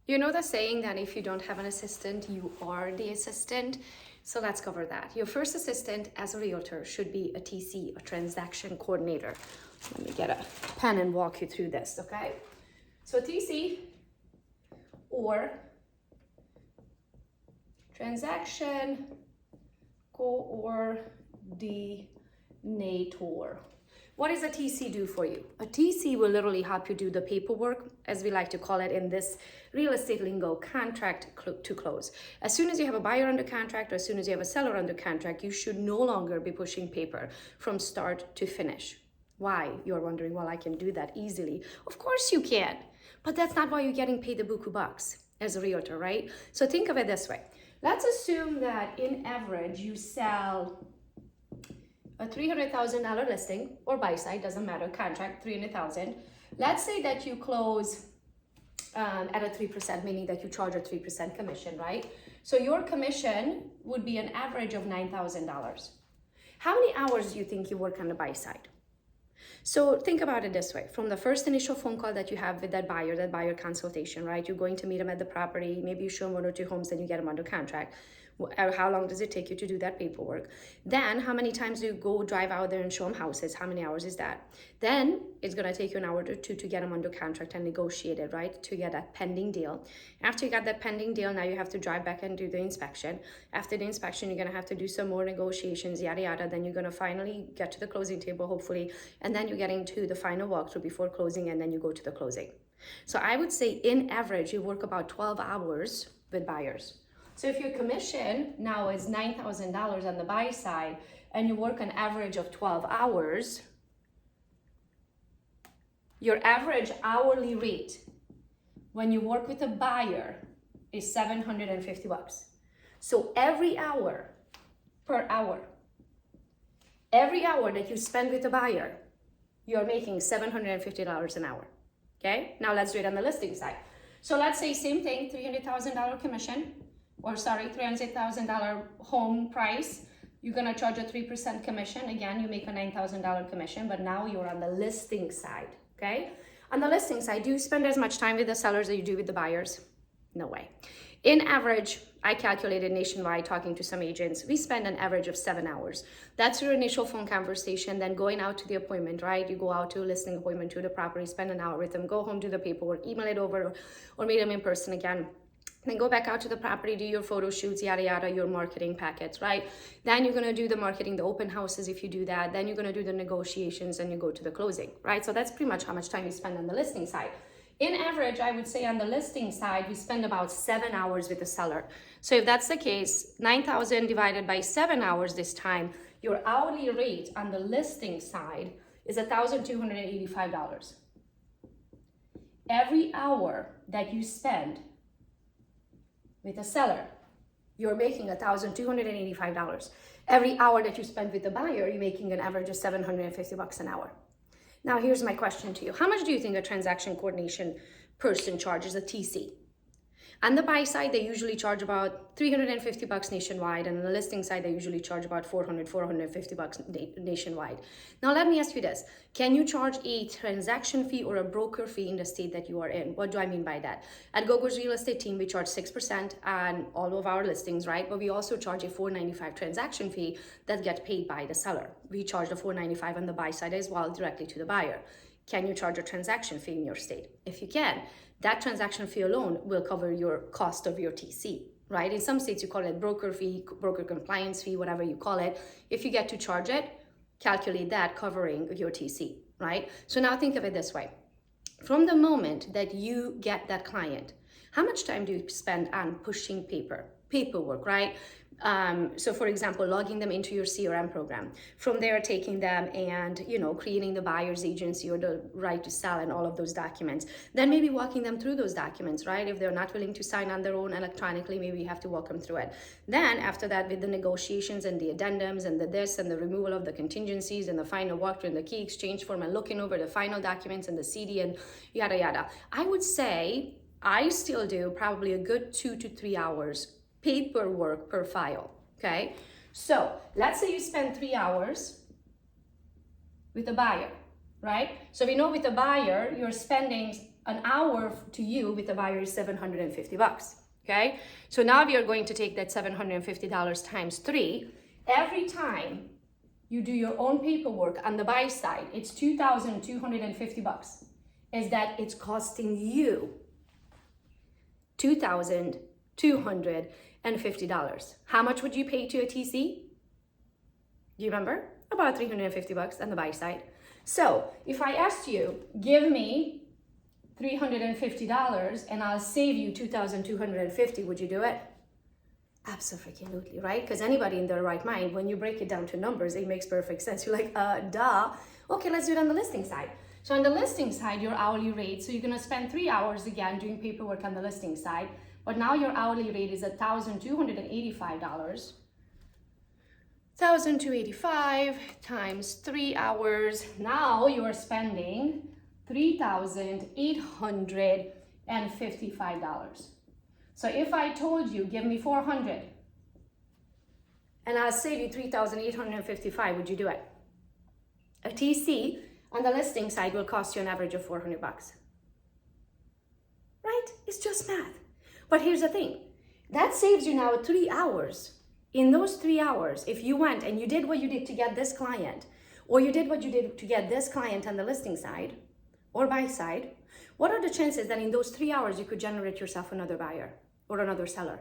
You know the saying that if you don't have an assistant, you are the assistant? So let's cover that. Your first assistant as a realtor should be a TC, a transaction coordinator. Let me get a pen and walk you through this, okay? So TC or transaction coordinator. What does a TC do for you? A TC will literally help you do the paperwork, as we like to call it in this real estate lingo, contract to close. As soon as you have a buyer under contract or as soon as you have a seller under contract, you should no longer be pushing paper from start to finish. Why? You're wondering, well, I can do that easily. Of course you can, but that's not why you're getting paid the buku bucks as a realtor, right? So think of it this way. Let's assume that in average you sell a $300,000 listing or buy side, doesn't matter, contract, $300,000. Let's say that you close at a 3%, meaning that you charge a 3% commission, right? So your commission would be an average of $9,000. How many hours do you think you work on the buy side? So think about it this way. From the first initial phone call that you have with that buyer consultation, right? You're going to meet them at the property, maybe you show them 1 or 2 homes, then you get them under contract. How long does it take you to do that paperwork? Then how many times do you go drive out there and show them houses? How many hours is that? Then it's going to take you an hour or 2 to get them under contract and negotiate it, right? To get that pending deal. After you got that pending deal, now you have to drive back and do the inspection. After the inspection, you're going to have to do some more negotiations, yada, yada. Then you're going to finally get to the closing table, hopefully. And then you're getting to the final walkthrough before closing, and then you go to the closing. So I would say in average, you work about 12 hours with buyers. So if your commission now is $9,000 on the buy side and you work an average of 12 hours, your average hourly rate when you work with a buyer is $750. So every hour that you spend with a buyer, you're making $750 an hour. Okay, now let's do it on the listing side. So let's say same thing, $300,000 commission. $300,000 home price, you're gonna charge a 3% commission. Again, you make a $9,000 commission, but now you're on the listing side, okay? On the listing side, do you spend as much time with the sellers as you do with the buyers? No way. In average, I calculated nationwide talking to some agents, we spend an average of 7 hours. That's your initial phone conversation, then going out to the appointment, right? You go out to a listing appointment to the property, spend an hour with them, go home, do the paperwork, email it over, or meet them in person again. Then go back out to the property, do your photo shoots, yada, yada, your marketing packets, right? Then you're gonna do the marketing, the open houses if you do that. Then you're gonna do the negotiations and you go to the closing, right? So that's pretty much how much time you spend on the listing side. In average, I would say on the listing side, we spend about 7 hours with the seller. So if that's the case, 9,000 divided by 7 hours this time, your hourly rate on the listing side is $1,285. Every hour that you spend with a seller, you're making $1,285. Every hour that you spend with the buyer, you're making an average of $750 an hour. Now, here's my question to you. How much do you think a transaction coordination person charges, a TC? On the buy side, they usually charge about $350 nationwide, and on the listing side, they usually charge about $450 nationwide. Now, let me ask you this. Can you charge a transaction fee or a broker fee in the state that you are in? What do I mean by that? At Gogo's real estate team, we charge 6% on all of our listings, right? But we also charge a $495 transaction fee that gets paid by the seller. We charge the $495 on the buy side as well, directly to the buyer. Can you charge a transaction fee in your state? If you can, that transaction fee alone will cover your cost of your TC, right? In some states, you call it broker fee, broker compliance fee, whatever you call it. If you get to charge it, calculate that covering your TC, right? So now think of it this way. From the moment that you get that client, how much time do you spend on pushing paperwork, right? So for example, logging them into your CRM program. From there, taking them and, creating the buyer's agency or the right to sell and all of those documents. Then maybe walking them through those documents, right? If they're not willing to sign on their own electronically, maybe you have to walk them through it. Then after that, with the negotiations and the addendums and the this and the removal of the contingencies and the final walkthrough and the key exchange form and looking over the final documents and the CD and yada, yada. I would say I still do probably a good 2 to 3 hours paperwork per file, okay? So let's say you spend 3 hours with the buyer, right? So we know with the buyer, you're spending an hour to you with the buyer is $750. Okay, so now we are going to take that $750 times 3. Every time you do your own paperwork on the buy side, it's $2,250. Is that it's costing you $2,250. How much would you pay to a TC? Do you remember? About $350 on the buy side. So if I asked you, give me $350 and I'll save you $2,250, would you do it? Absolutely, right? Because anybody in their right mind, when you break it down to numbers, it makes perfect sense. You're like, duh. Okay, let's do it on the listing side. So on the listing side, your hourly rate, so you're gonna spend 3 hours again doing paperwork on the listing side, but now your hourly rate is $1,285. 1,285 times 3 hours. Now you are spending $3,855. So if I told you, give me 400 and I'll save you 3,855, would you do it? A TC on the listing side will cost you an average of $400. Right? It's just math. But here's the thing. That saves you now 3 hours. In those 3 hours, if you went and you did what you did to get this client, or you did what you did to get this client on the listing side or buy side, what are the chances that in those 3 hours you could generate yourself another buyer or another seller?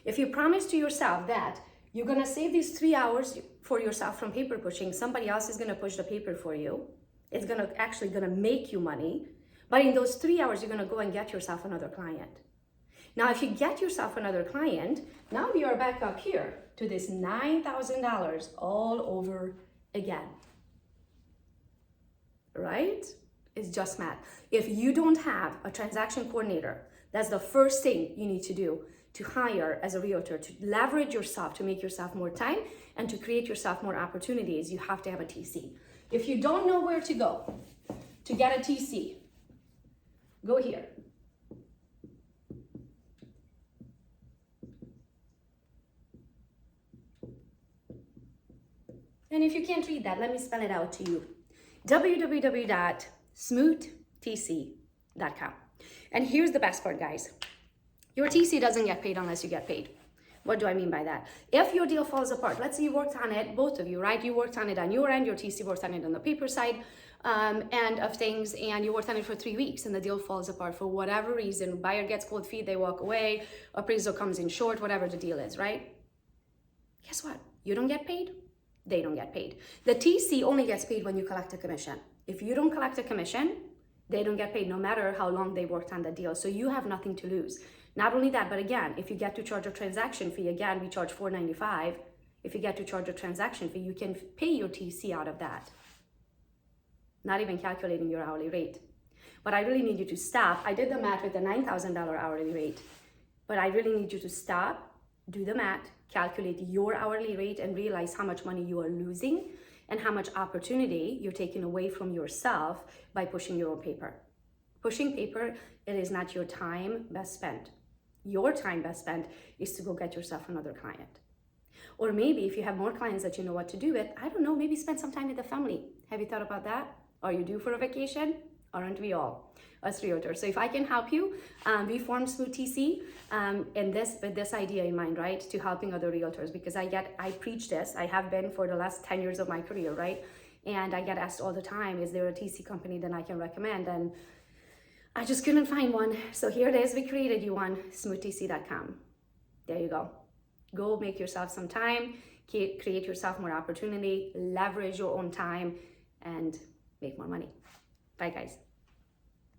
If you promise to yourself that you're gonna save these 3 hours for yourself from paper pushing, somebody else is gonna push the paper for you. It's actually gonna make you money. But in those 3 hours, you're gonna go and get yourself another client. Now, if you get yourself another client, now we are back up here to this $9,000 all over again. Right? It's just math. If you don't have a transaction coordinator, that's the first thing you need to do to hire as a realtor, to leverage yourself, to make yourself more time, and to create yourself more opportunities. You have to have a TC. If you don't know where to go to get a TC, go here. And if you can't read that, let me spell it out to you. www.smoottc.com. And here's the best part, guys. Your TC doesn't get paid unless you get paid. What do I mean by that? If your deal falls apart, let's say you worked on it, both of you, right? You worked on it on your end, your TC worked on it on the paper side end of things, and you worked on it for 3 weeks and the deal falls apart for whatever reason. Buyer gets cold feet, they walk away, appraisal comes in short, whatever the deal is, right? Guess what? You don't get paid. They don't get paid. The TC only gets paid when you collect a commission. If you don't collect a commission, they don't get paid no matter how long they worked on the deal. So you have nothing to lose. Not only that, but again, if you get to charge a transaction fee, again, we charge $495. If you get to charge a transaction fee, you can pay your TC out of that. Not even calculating your hourly rate. But I really need you to stop. I did the math with the $9,000 hourly rate, but I really need you to stop, do the math, calculate your hourly rate, and realize how much money you are losing and how much opportunity you're taking away from yourself by pushing your own paper. Pushing paper, it is not your time best spent. Your time best spent is to go get yourself another client. Or maybe if you have more clients that you know what to do with, I don't know, maybe spend some time with the family. Have you thought about that? Are you due for a vacation? Aren't we all? Us realtors. So if I can help you, we formed Smooth TC with this idea in mind, right? To helping other realtors, because I preach this. I have been for the last 10 years of my career, right? And I get asked all the time, is there a TC company that I can recommend? And I just couldn't find one. So here it is. We created you one, smoottc.com. There you go. Go make yourself some time, create yourself more opportunity, leverage your own time, and make more money. Bye, guys.